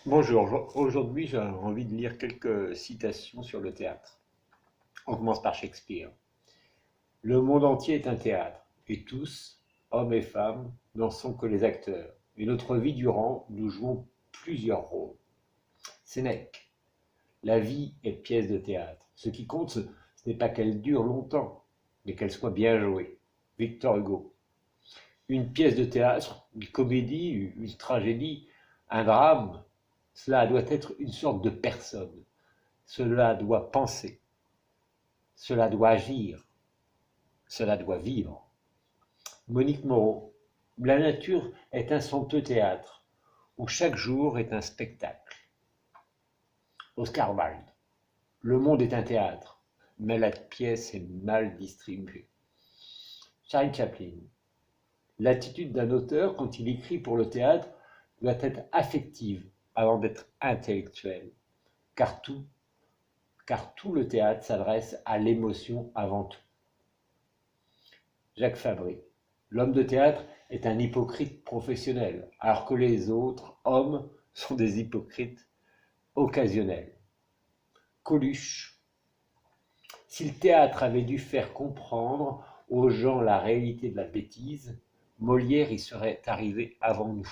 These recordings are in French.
Bonjour, aujourd'hui j'ai envie de lire quelques citations sur le théâtre. On commence par Shakespeare. Le monde entier est un théâtre, et tous, hommes et femmes, n'en sont que les acteurs. Et notre vie durant, nous jouons plusieurs rôles. Sénèque. La vie est pièce de théâtre. Ce qui compte, ce n'est pas qu'elle dure longtemps, mais qu'elle soit bien jouée. Victor Hugo. Une pièce de théâtre, une comédie, une tragédie, un drame, cela doit être une sorte de personne. Cela doit penser, cela doit agir, cela doit vivre. Monique Moreau. La nature est un somptueux théâtre, où chaque jour est un spectacle. Oscar Wilde. Le monde est un théâtre, mais la pièce est mal distribuée. Charlie Chaplin. L'attitude d'un auteur, quand il écrit pour le théâtre, doit être affective avant d'être intellectuelle, car tout le théâtre s'adresse à l'émotion avant tout. Jacques Fabbri. L'homme de théâtre est un hypocrite professionnel, alors que les autres hommes sont des hypocrites occasionnels. Coluche. Si le théâtre avait dû faire comprendre aux gens la réalité de la bêtise, Molière y serait arrivé avant nous.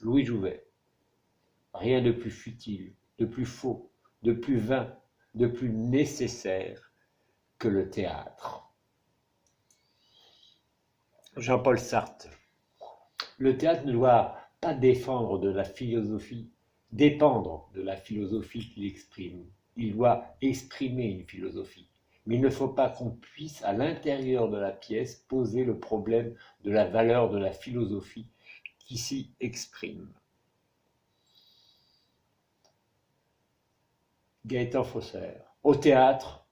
Louis Jouvet. Rien de plus futile, de plus faux, de plus vain, de plus nécessaire que le théâtre. Jean-Paul Sartre. Le théâtre ne doit pas dépendre de la philosophie qu'il exprime. Il doit exprimer une philosophie. Mais il ne faut pas qu'on puisse, à l'intérieur de la pièce, poser le problème de la valeur de la philosophie qui s'y exprime. Gaëtan Fosser. Au théâtre,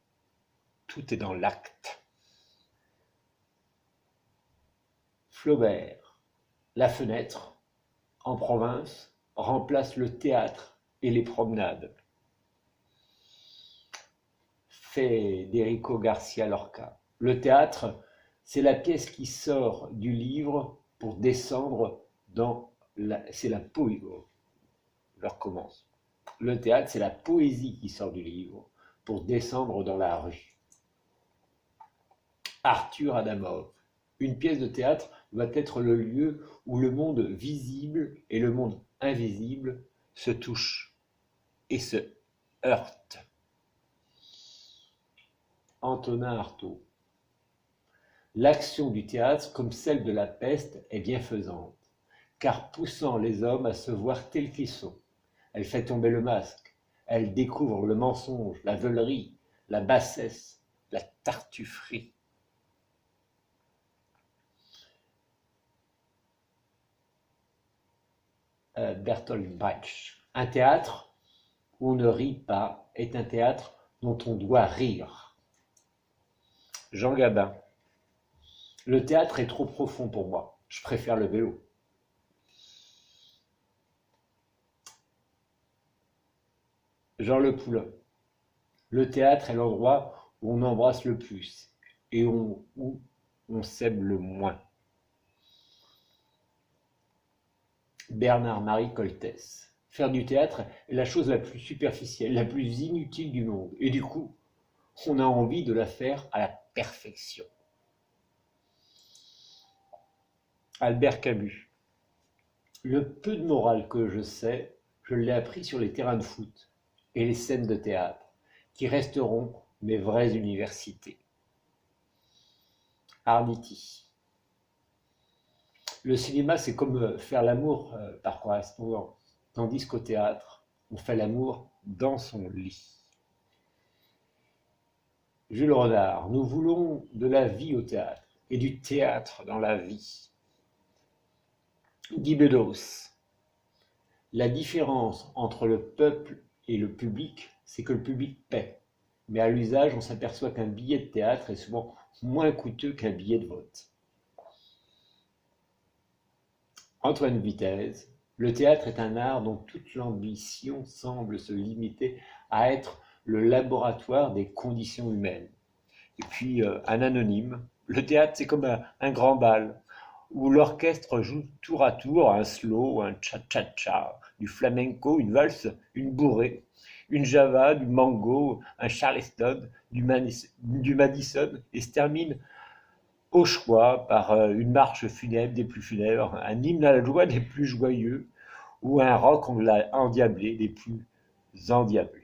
tout est dans l'acte. Flaubert. La fenêtre, en province, remplace le théâtre et les promenades. Federico Garcia Lorca. Le théâtre, c'est la pièce qui sort du livre pour descendre dans la... C'est la poésie. Je recommence. Le théâtre, c'est la poésie qui sort du livre pour descendre dans la rue. Arthur Adamov. Une pièce de théâtre doit être le lieu où le monde visible et le monde invisible se touchent et se heurtent. Antonin Artaud. L'action du théâtre, comme celle de la peste, est bienfaisante, car poussant les hommes à se voir tels qu'ils sont. Elle fait tomber le masque, elle découvre le mensonge, la veulerie, la bassesse, la tartufferie. Bertolt Brecht. Un théâtre où on ne rit pas est un théâtre dont on doit rire. Jean Gabin. Le théâtre est trop profond pour moi, je préfère le vélo. Jean Le Poulain. Le théâtre est l'endroit où on embrasse le plus et où on s'aime le moins. Bernard-Marie Coltès. Faire du théâtre est la chose la plus superficielle, la plus inutile du monde. Et du coup, on a envie de la faire à la perfection. Albert Camus. Le peu de morale que je sais, je l'ai appris sur les terrains de foot et les scènes de théâtre, qui resteront mes vraies universités. Arditi. Le cinéma, c'est comme faire l'amour par correspondance, tandis qu'au théâtre, on fait l'amour dans son lit. Jules Renard. Nous voulons de la vie au théâtre et du théâtre dans la vie. Guy Bedos. La différence entre le peuple et le public, c'est que le public paie. Mais à l'usage, on s'aperçoit qu'un billet de théâtre est souvent moins coûteux qu'un billet de vote. Antoine Vitez. Le théâtre est un art dont toute l'ambition semble se limiter à être le laboratoire des conditions humaines. Et puis, un anonyme. Le théâtre, c'est comme un grand bal, où l'orchestre joue tour à tour un slow, un cha-cha-cha, du flamenco, une valse, une bourrée, une java, du mango, un charleston, du Madison, et se termine au choix par une marche funèbre des plus funèbres, un hymne à la joie des plus joyeux, ou un rock endiablé des plus endiablés.